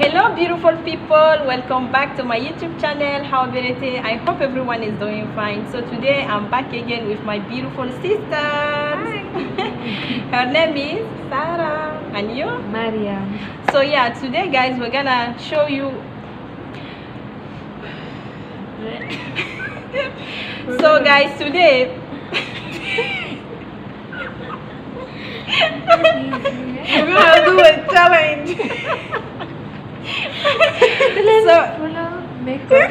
Hello beautiful people, welcome back to my YouTube channel. How are you? I hope everyone is doing fine. So today I'm back again with my beautiful sisters. Her name is Sarah and you? Maria. So yeah, today guys we're gonna show you. So guys, today We're gonna do a challenge. So Makeup.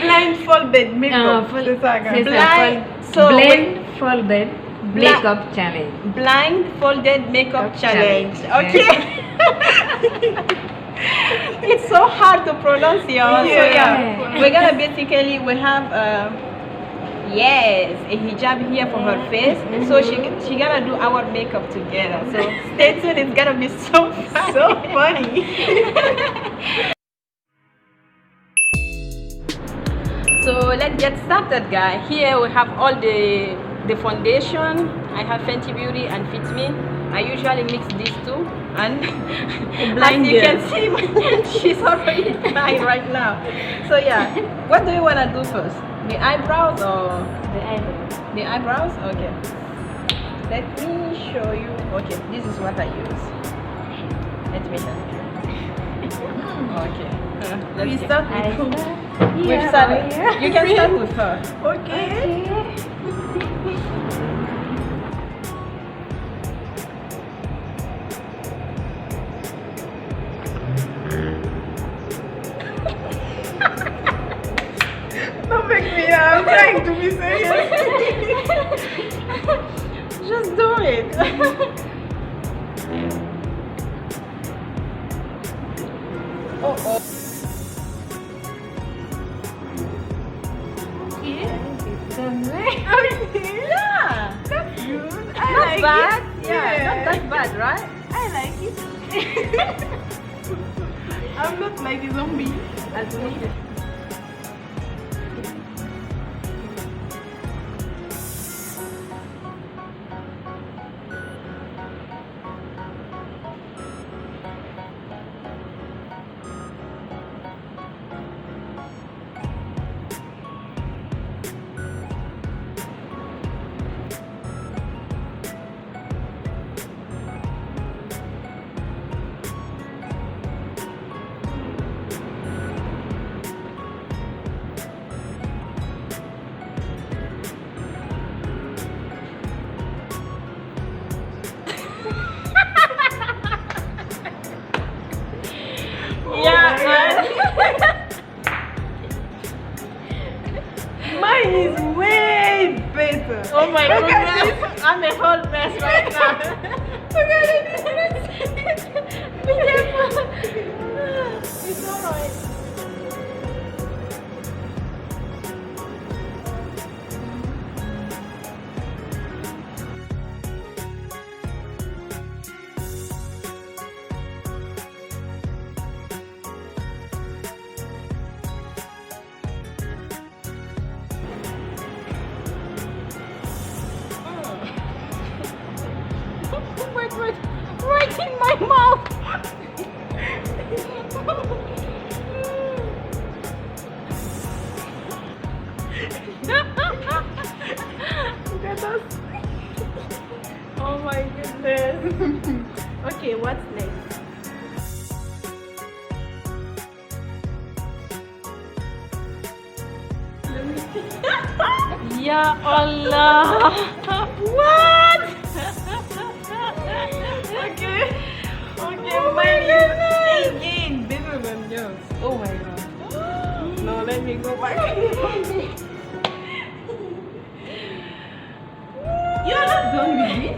Blindfolded makeup. Blindfolded makeup challenge. Blindfolded makeup challenge. Challenge. Okay. It's so hard to pronounce, y'all. So yeah, we're gonna basically we have yes, a hijab here for her face. So she gonna do our makeup together. So stay tuned. It's gonna be so funny. So funny. So let's get started, guys. Here we have all the foundation. I have Fenty Beauty and Fit Me. I usually mix these two, and as you can see, she's already blind right now. So yeah, what do you wanna do first? The eyebrows or The eyebrows. the eyebrows? Okay. Let me show you. Okay, this is what I use. Let me show you. Okay. Let's We get- start with who? We've started. You can start with her. Okay. Don't make me. I'm trying to be serious. Just do it. Oh. Yeah. That's good. Not bad. Yeah, not that bad, right? I like it. I'm not like a zombie. As me. Mine is way better. Oh my Look at goodness, I'm a whole mess right now. Look at it. Be careful. It's alright. Wait, right in my mouth. Let us. Oh my goodness. Okay, what's next? Ya Allah. What? Okay. Okay, mine is again better than yours. Oh my god. No, let me go back. You're not done with this?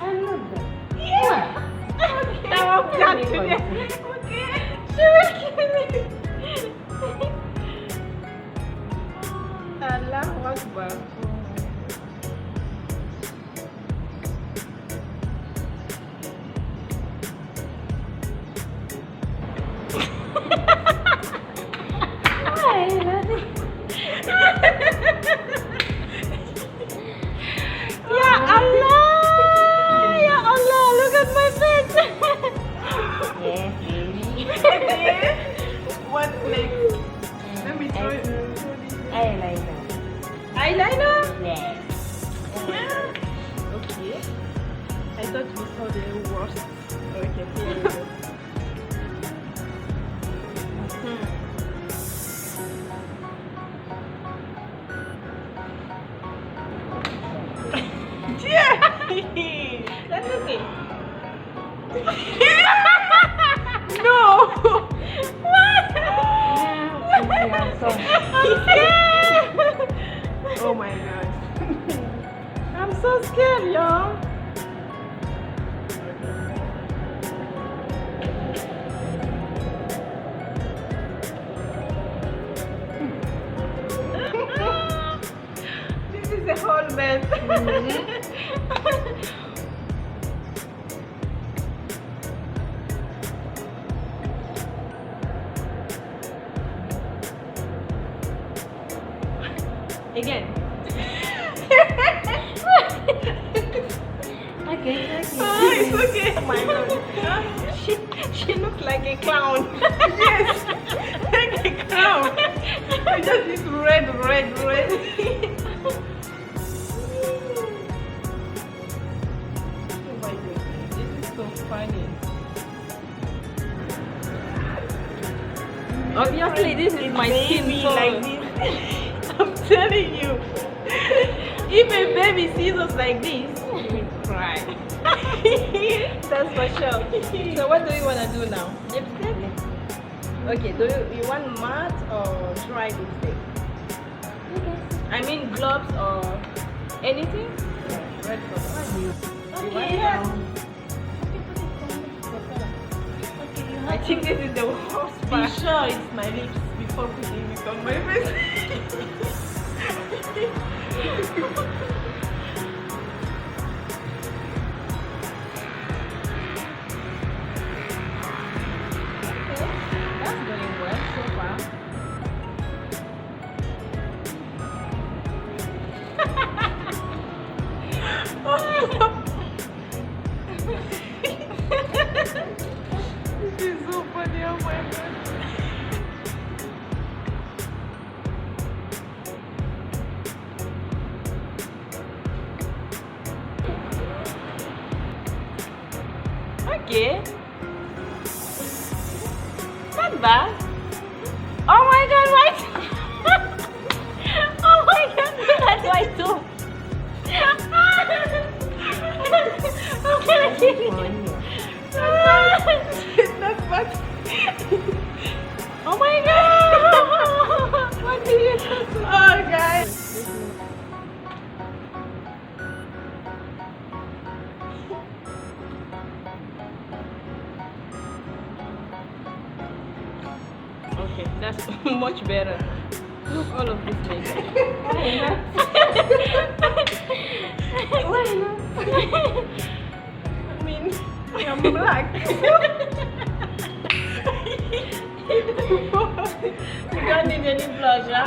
I'm not done. Yeah. Okay. Now I'm done Let me today. continue. Okay. She will kill me. Allahu Akbar. Ya Allah, ya Allah. eyeliner? Yes. Okay. I thought we saw the worst. Okay, here we go. Let me see. No! What? Oh my gosh. I'm so scared, y'all. This is a whole mess. Again. Okay. Oh, it's okay. Oh my god. She looks like a clown. Yes. Like a clown. I just this red. Oh my god. This is so funny. Obviously, this is my skin Baby tone. like this. I'm telling you. If a baby sees us like this, he will cry. That's for sure. So what do you want to do now? Lipstick? Okay, do you want matte or dry lipstick? Okay. I mean gloves or anything? Red for that. You want Okay. now? I Okay, think this is the worst be part. sure it's my lips before putting it on my face. That's going well so far. This is so funny, oh my god. Okay. Not bad. Oh my god, white! Oh my god, that's white too. Not bad. Oh my god! What did you do? Oh, guys. Okay, that's much better. Look, all of this makeup. I mean, I'm black. You don't need any blush, huh?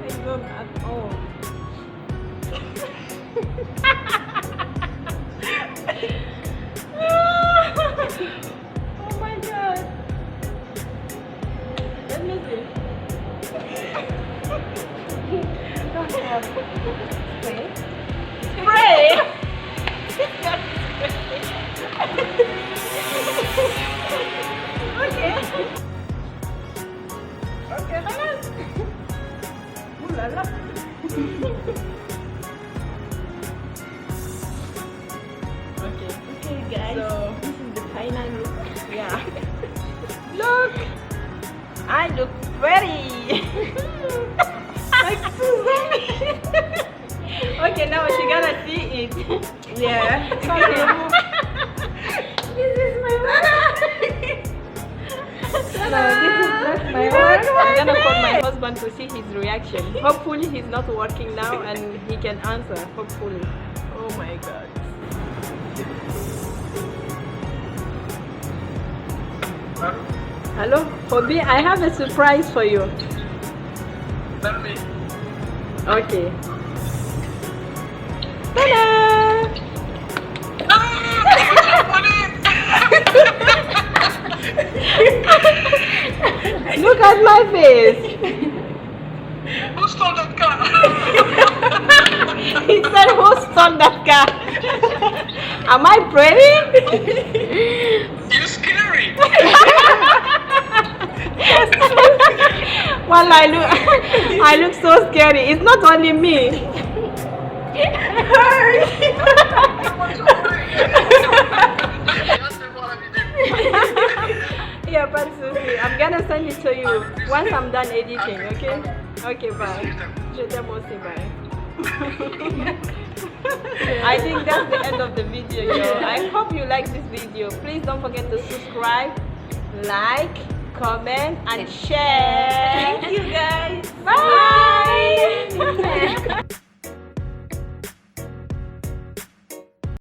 I don't at all. Oh my god. Let me see. Spray. Spray! Okay. Okay, خلاص. Ooh la la. Okay. Okay, guys. So, This is the final look. yeah. Look! I look pretty! Like Susan. Okay, now she gonna see it. Yeah. This is my work. No, this is not my I'm work. gonna call my husband to see his reaction. Hopefully he's not working now and he can answer. Hopefully. Oh my god. Hello, Hobby, I have a surprise for you. Tell me. Okay. Ta-da! Look at my face. Who stole that car? Am I pretty? You're scary. Well, I look so scary. It's not only me. Yeah, but Susie, I'm gonna send it to you once I'm done editing, okay? Okay, bye. Je t'aime aussi, bye. I think that's the end of the video, yo. I hope you like this video. Please don't forget to subscribe, like, comment, and share. Thank you guys. Bye.